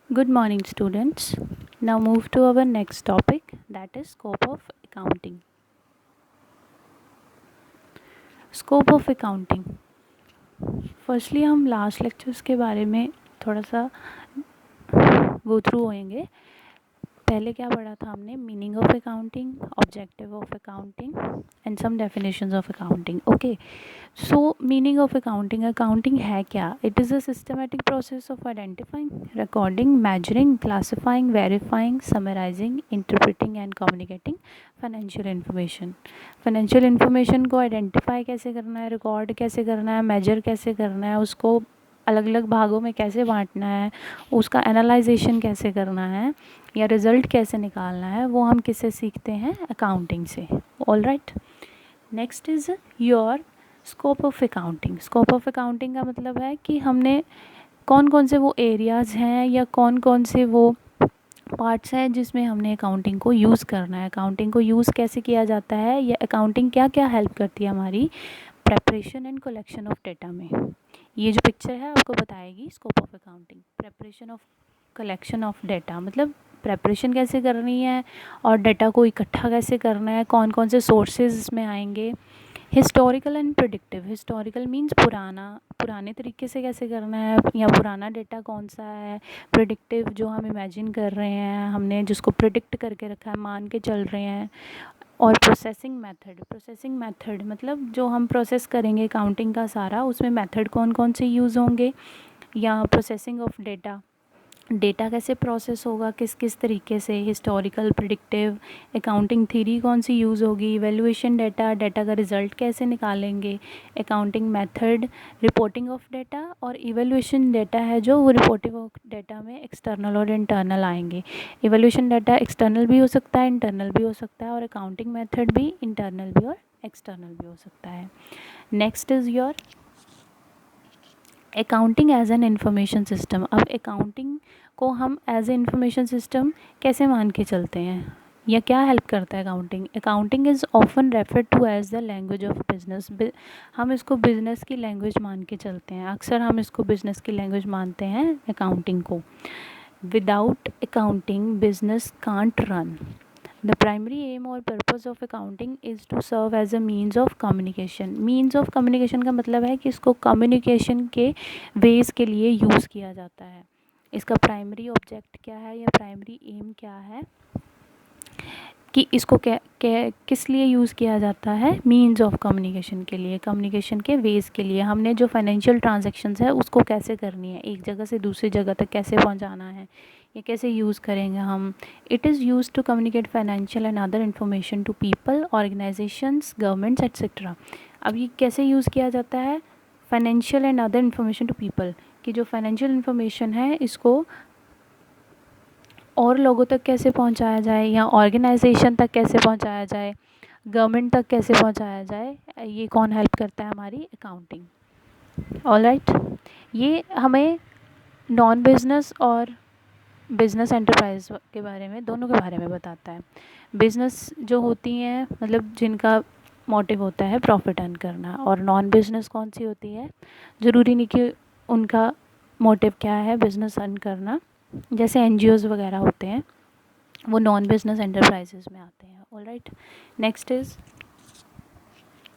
Good morning, students. Now move to our next topic, that is scope of accounting. Scope of accounting. Firstly, हम last lectures के बारे में थोड़ा सा go through होएंगे. पहले क्या पढ़ा था हमने? Meaning of accounting, objective of accounting and some definitions of accounting. Okay, so meaning of accounting. Accounting है क्या? It is a systematic process of identifying, recording, measuring, classifying, verifying, summarizing, interpreting and communicating financial information. Financial information को identify कैसे करना है, record कैसे करना है, major कैसे करना है, उसको अलग अलग भागों में कैसे बांटना है, उसका एनालाइजेशन कैसे करना है या रिज़ल्ट कैसे निकालना है, वो हम किससे सीखते हैं? अकाउंटिंग से. All right. Next is your scope of accounting. Scope of accounting का मतलब है कि हमने कौन कौन से वो एरियाज़ हैं या कौन कौन से वो पार्ट्स हैं जिसमें हमने अकाउंटिंग को यूज़ करना है. अकाउंटिंग को यूज़ कैसे किया जाता है, या अकाउंटिंग क्या क्या हेल्प करती है हमारी preparation and collection of data में. ये जो पिक्चर है आपको बताएगी scope of accounting. Preparation of collection of data मतलब प्रेपरेशन कैसे करनी है और डेटा को इकट्ठा कैसे करना है, कौन कौन से सोर्सेज इसमें आएंगे. Historical and predictive. Historical means पुराने तरीके से कैसे करना है या पुराना डेटा कौन सा है. प्रिडिक्टिव जो हम इमेजिन कर रहे हैं, हमने जिसको प्रिडिक्ट करके रखा है, मान के चल रहे हैं. और प्रोसेसिंग मेथड. प्रोसेसिंग मेथड मतलब जो हम प्रोसेस करेंगे अकाउंटिंग का सारा, उसमें मेथड कौन कौन से यूज़ होंगे. या प्रोसेसिंग ऑफ डेटा, डेटा कैसे प्रोसेस होगा, किस किस तरीके से. Historical, predictive. अकाउंटिंग थ्योरी कौन सी यूज़ होगी. इवैल्यूएशन डेटा, डेटा का रिज़ल्ट कैसे निकालेंगे. Accounting method, reporting of data. और इवैल्यूएशन डेटा है जो वो रिपोर्टिंग ऑफ डेटा में एक्सटर्नल और इंटरनल आएंगे. इवैल्यूएशन डेटा एक्सटर्नल भी हो सकता है, इंटरनल भी हो सकता है, और अकाउंटिंग मेथड भी इंटरनल भी और एक्सटर्नल भी हो सकता है. Next is your accounting as an information system. अब अकाउंटिंग को हम एज ए इंफॉर्मेशन सिस्टम कैसे मान के चलते हैं या क्या हेल्प करता है accounting. Accounting is often refer to as the language of business. हम इसको बिज़नेस की लैंग्वेज मान के चलते हैं. अक्सर हम इसको बिज़नेस की लैंग्वेज मानते हैं अकाउंटिंग को. Without accounting business can't run. The primary aim or purpose of accounting is to serve as a means of communication. Means of communication का मतलब है कि इसको communication के ways के लिए यूज़ किया जाता है. इसका प्राइमरी ऑब्जेक्ट क्या है या प्राइमरी एम क्या है कि इसको किस लिए यूज़ किया जाता है. मीन्स ऑफ कम्युनिकेशन के लिए, कम्युनिकेशन के वेज़ के लिए. हमने जो फाइनेंशियल ट्रांजैक्शंस है उसको कैसे करनी है, एक जगह से दूसरी जगह तक कैसे पहुंचाना है, ये कैसे यूज़ करेंगे हम. It is use to communicate financial and other information to people, organisations, governments etcetera. अब ये कैसे यूज़ किया जाता है? Financial and other information to people, कि जो फाइनेंशियल इन्फॉर्मेशन है इसको और लोगों तक कैसे पहुंचाया जाए या ऑर्गेनाइजेशन तक कैसे पहुंचाया जाए, गवर्नमेंट तक कैसे पहुंचाया जाए. ये कौन हेल्प करता है? हमारी अकाउंटिंग. All right. ये हमें नॉन बिजनेस और बिजनेस एंटरप्राइज के बारे में, दोनों के बारे में बताता है. बिजनेस जो होती हैं मतलब जिनका मोटिव होता है प्रॉफिट अर्न करना, और नॉन बिजनेस कौन सी होती है, ज़रूरी नहीं कि उनका मोटिव क्या है बिजनेस अर्न करना. जैसे एनजीओज़ वगैरह होते हैं वो नॉन बिजनेस एंटरप्राइजेज में आते हैं. All right. Next is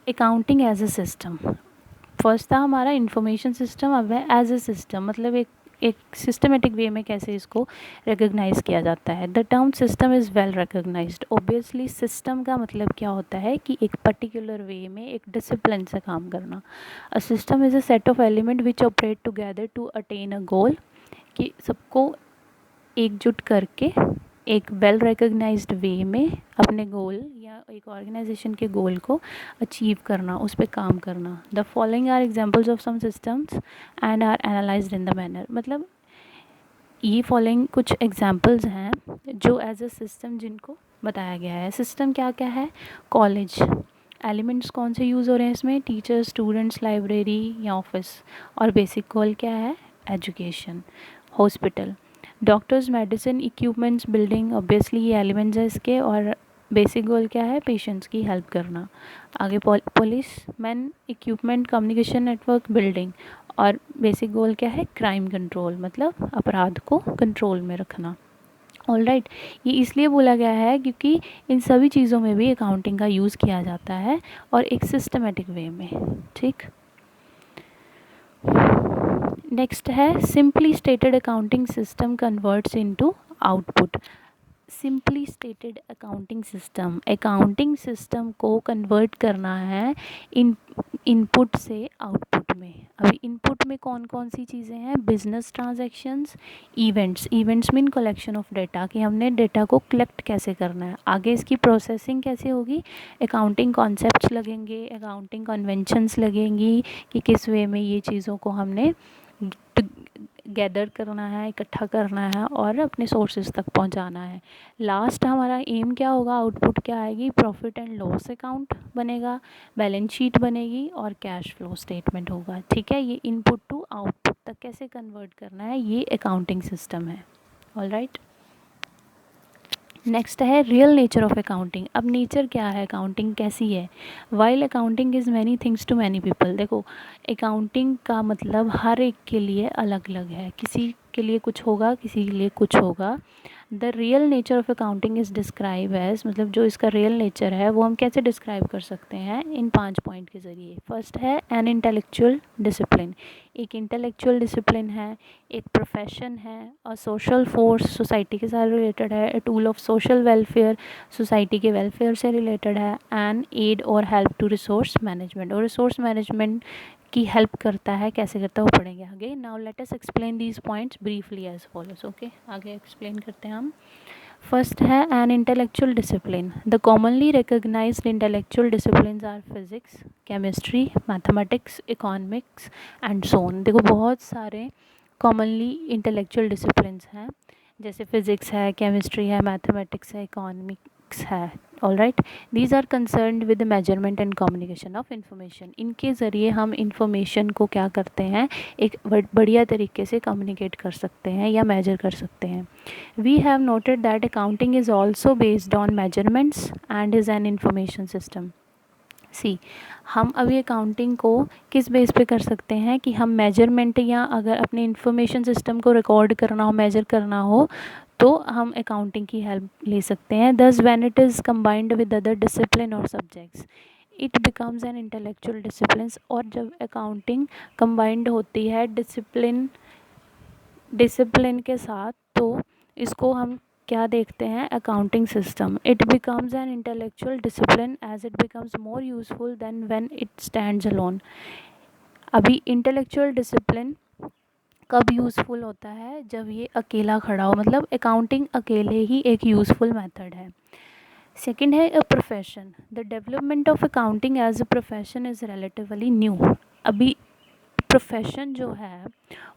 accounting as a system. First था हमारा इंफॉर्मेशन सिस्टम, अब है एज ए सिस्टम. मतलब एक सिस्टमेटिक वे में कैसे इसको रिकग्नाइज़ किया जाता है. The term system is well recognised. Obviously system का मतलब क्या होता है कि एक पर्टिकुलर वे में एक डिसिप्लिन से काम करना. A system is a set of element which operate together to attain a goal, कि सबको एकजुट करके एक वेल रिकग्नाइज्ड वे में अपने गोल या एक ऑर्गेनाइजेशन के गोल को अचीव करना, उस पर काम करना. The following are examples of some systems and are analysed in the manner. मतलब ये फॉलोइंग कुछ एग्जांपल्स हैं जो एज अ सिस्टम जिनको बताया गया है. सिस्टम क्या क्या है? कॉलेज. एलिमेंट्स कौन से यूज़ हो रहे हैं इसमें? टीचर्स, स्टूडेंट्स, लाइब्रेरी या ऑफिस. और बेसिक गोल क्या है? Education. Hospital. Doctors, medicine, equipments, building. Obviously ये एलिमेंट्स है इसके. और बेसिक गोल क्या है, पेशेंट्स की हेल्प करना। आगे police man equipment communication network building, और बेसिक गोल क्या है, क्राइम कंट्रोल, मतलब अपराध को कंट्रोल में रखना। ऑल राइट, ये इसलिए बोला गया है क्योंकि इन सभी चीज़ों में भी अकाउंटिंग का यूज़ किया जाता है और एक सिस्टमेटिक वे में। ठीक, नेक्स्ट है simply stated accounting system converts into output. Simply stated accounting system को कन्वर्ट करना है इनपुट से आउटपुट में। अभी इनपुट में कौन कौन सी चीज़ें हैं, business transactions, events mean collection of data, कि हमने डेटा को कलेक्ट कैसे करना है। आगे इसकी प्रोसेसिंग कैसे होगी, अकाउंटिंग कॉन्सेप्ट्स लगेंगे, अकाउंटिंग कन्वेंशंस लगेंगी कि किस वे में ये चीज़ों को हमने गैदर करना है, इकट्ठा करना है और अपने सोर्सेज तक पहुंचाना है। लास्ट हमारा एम क्या होगा, आउटपुट क्या आएगी, प्रॉफिट एंड लॉस अकाउंट बनेगा, बैलेंस शीट बनेगी और कैश फ्लो स्टेटमेंट होगा। ठीक है, ये इनपुट टू आउटपुट तक कैसे कन्वर्ट करना है, ये अकाउंटिंग सिस्टम है। ऑल राइट, नेक्स्ट है रियल नेचर ऑफ अकाउंटिंग। अब नेचर क्या है, अकाउंटिंग कैसी है। While accounting is many things to many people. देखो, अकाउंटिंग का मतलब हर एक के लिए अलग अलग है, किसी के लिए कुछ होगा, किसी के लिए कुछ होगा। The real nature of accounting is describe as, मतलब जो इसका रियल नेचर है वो हम कैसे डिस्क्राइब कर सकते हैं, इन 5 पॉइंट के ज़रिए। फर्स्ट है एन इंटेलेक्चुअल डिसिप्लिन, एक इंटेलेक्चुअल डिसिप्लिन है, एक प्रोफेशन है, और सोशल फोर्स, सोसाइटी के साथ रिलेटेड है, a tool of social welfare, society के वेलफेयर से रिलेटेड है, एंड एड और हेल्प टू रिसोर्स मैनेजमेंट, और रिसोर्स मैनेजमेंट की हेल्प करता है। कैसे करता है वो पढ़ेंगे आगे। Now let us explain these points briefly as follows. Okay, आगे एक्सप्लेन करते हैं हम। फर्स्ट है an intellectual discipline. The commonly recognised intellectual disciplines are physics, chemistry, mathematics, economics and so on. देखो, बहुत सारे कॉमनली इंटेलेक्चुअल डिसिप्लिन्स हैं, जैसे फिजिक्स है, केमिस्ट्री है, मैथमेटिक्स है, इकोनॉमिक्स है। All right, these are concerned with measurement and communication of information. इनके ज़रिए हम इंफॉर्मेशन को क्या करते हैं, एक बढ़िया तरीके से कम्युनिकेट कर सकते हैं या मेजर कर सकते हैं। We have noted that accounting is also based on measurements and is an information system. See, हम अभी अकाउंटिंग को किस बेस पे कर सकते हैं कि हम मेजरमेंट, या अगर अपने इंफॉर्मेशन सिस्टम को रिकॉर्ड करना हो, मेजर करना हो, तो हम अकाउंटिंग की हेल्प ले सकते हैं। This when it is combined with other discipline और subjects it becomes an intellectual discipline. और जब अकाउंटिंग कंबाइंड होती है डिसिप्लिन के साथ, तो इसको हम क्या देखते हैं, accounting system. It becomes an intellectual discipline as it becomes more useful then when it stands alone. अभी इंटेलेक्चुअल डिसिप्लिन कब यूज़फुल होता है, जब ये अकेला खड़ा हो, मतलब अकाउंटिंग अकेले ही एक यूज़फुल मेथड है। सेकंड है a profession. The development of accounting as a profession is relatively new. अभी प्रोफेशन जो है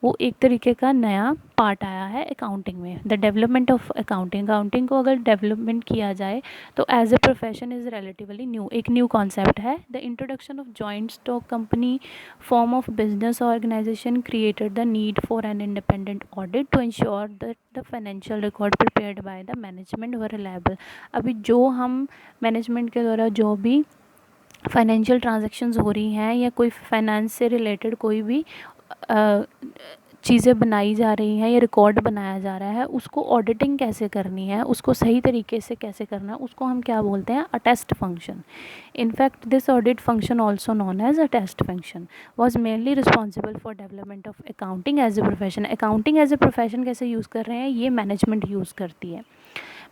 वो एक तरीके का नया पार्ट आया है अकाउंटिंग में। द डेवलपमेंट ऑफ अकाउंटिंग को अगर डेवलपमेंट किया जाए तो as a profession is relatively new, एक न्यू कॉन्सेप्ट है। The introduction of joint stock company form of business organisation created the need for an independent audit to ensure that the financial record prepared by the management were reliable. अभी जो हम management के द्वारा जो भी financial transactions हो रही हैं या कोई फाइनेंस से रिलेटेड कोई भी चीज़ें बनाई जा रही हैं या रिकॉर्ड बनाया जा रहा है, उसको ऑडिटिंग कैसे करनी है, उसको सही तरीके से कैसे करना है, उसको हम क्या बोलते हैं, attest function. In fact this audit function also known as attest function was mainly responsible for development of accounting as a profession. Accounting as a profession कैसे यूज़ कर रहे हैं, ये मैनेजमेंट यूज़ करती है।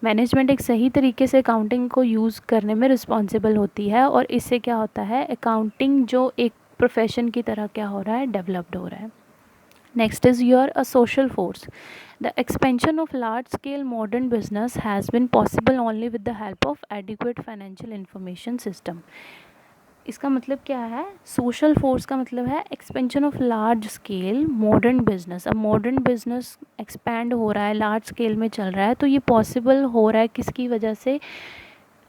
मैनेजमेंट एक सही तरीके से अकाउंटिंग को यूज़ करने में रिस्पॉन्सिबल होती है, और इससे क्या होता है, अकाउंटिंग जो एक प्रोफेशन की तरह क्या हो रहा है, डेवलप्ड हो रहा है। Next is your a social force. The expansion of large scale modern business has been possible only with the help of adequate financial information system. इसका मतलब क्या है, सोशल फोर्स का मतलब है expansion of large scale modern business. अब modern business expand हो रहा है, लार्ज स्केल में चल रहा है, तो ये पॉसिबल हो रहा है किसकी वजह से,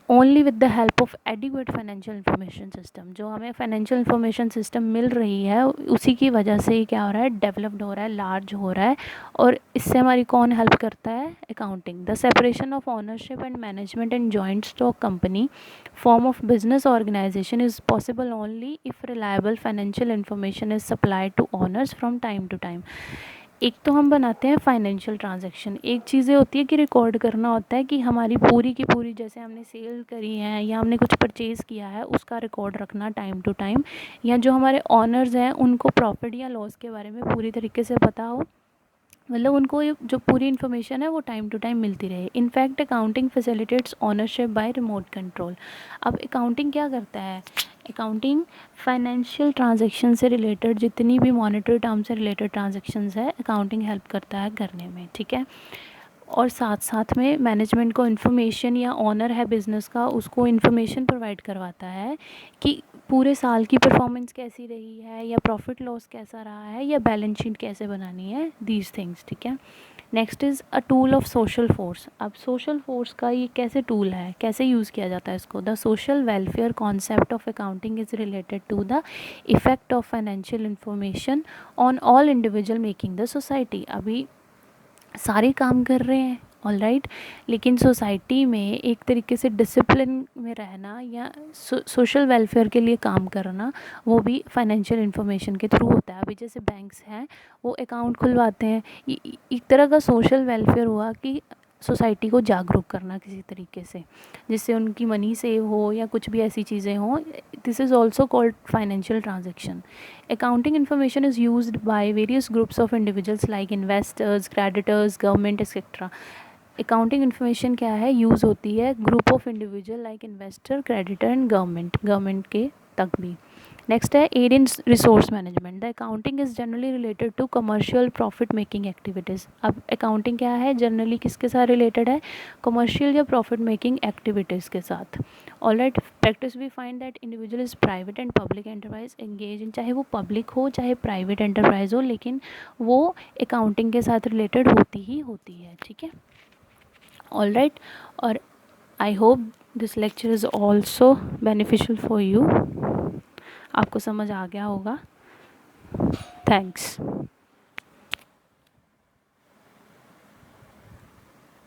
only with the help of adequate financial information system. जो हमें फाइनेंशियल इंफॉर्मेशन सिस्टम मिल रही है उसी की वजह से ही क्या हो रहा है, डेवलप्ड हो रहा है, लार्ज हो रहा है। और इससे हमारी कौन हेल्प करता है, accounting. The separation of ownership and management in joint stock company form of business organization is possible only if reliable financial information is supplied to owners from time to time। एक तो हम बनाते हैं financial transaction, एक चीज़ें होती है कि रिकॉर्ड करना होता है कि हमारी पूरी की पूरी, जैसे हमने सेल करी है या हमने कुछ परचेज़ किया है उसका रिकॉर्ड रखना टाइम टू टाइम, या जो हमारे ऑनर्स हैं उनको प्रॉफिट या लॉस के बारे में पूरी तरीके से पता हो, मतलब उनको ये जो पूरी इन्फॉर्मेशन है वो टाइम टू टाइम मिलती रहे। In fact accounting facilitates ownership by remote control. अब अकाउंटिंग क्या करता है, अकाउंटिंग फाइनेंशियल ट्रांजैक्शन से रिलेटेड जितनी भी मॉनेटरी टर्म से रिलेटेड ट्रांजैक्शंस है अकाउंटिंग हेल्प करता है करने में, ठीक है। और साथ साथ में मैनेजमेंट को इन्फॉर्मेशन, या ओनर है बिज़नेस का उसको इन्फॉर्मेशन प्रोवाइड करवाता है कि पूरे साल की परफॉर्मेंस कैसी रही है, या प्रॉफिट लॉस कैसा रहा है, या बैलेंस शीट कैसे बनानी है, दीज थिंग्स, ठीक है। Next is a tool of social force. अब सोशल फोर्स का ये कैसे टूल है, कैसे यूज़ किया जाता है इसको। The social welfare concept of accounting is related to the effect of financial information on all individual making the society. अभी सारे काम कर रहे हैं ऑल राइट, लेकिन सोसाइटी में एक तरीके से डिसिप्लिन में रहना या सोशल वेलफेयर के लिए काम करना, वो भी फाइनेंशियल इंफॉर्मेशन के थ्रू होता है। अभी जैसे बैंक्स हैं वो अकाउंट खुलवाते हैं, एक तरह का सोशल वेलफेयर हुआ कि सोसाइटी को जागरूक करना किसी तरीके से, जिससे उनकी मनी सेव हो या कुछ भी ऐसी चीज़ें हों। This is also called financial transaction. Accounting information is used by various groups of individuals like investors, creditors, government, etc. Accounting information क्या है, यूज़ होती है group of individual like investor, creditor and government के तक भी। Next है aid in resource management. The accounting is generally related to commercial profit making activities. अब accounting क्या है, जनरली किसके साथ रिलेटेड है, कमर्शियल या प्रॉफिट मेकिंग एक्टिविटीज़ के साथ। All right, practice we find that individual is private and public enterprise engage in, चाहे वो पब्लिक हो चाहे प्राइवेट एंटरप्राइज हो, लेकिन वो अकाउंटिंग के साथ रिलेटेड होती ही होती है, ठीक है। ऑल राइट, और I hope this lecture is also beneficial for you. आपको समझ आ गया होगा। थैंक्स।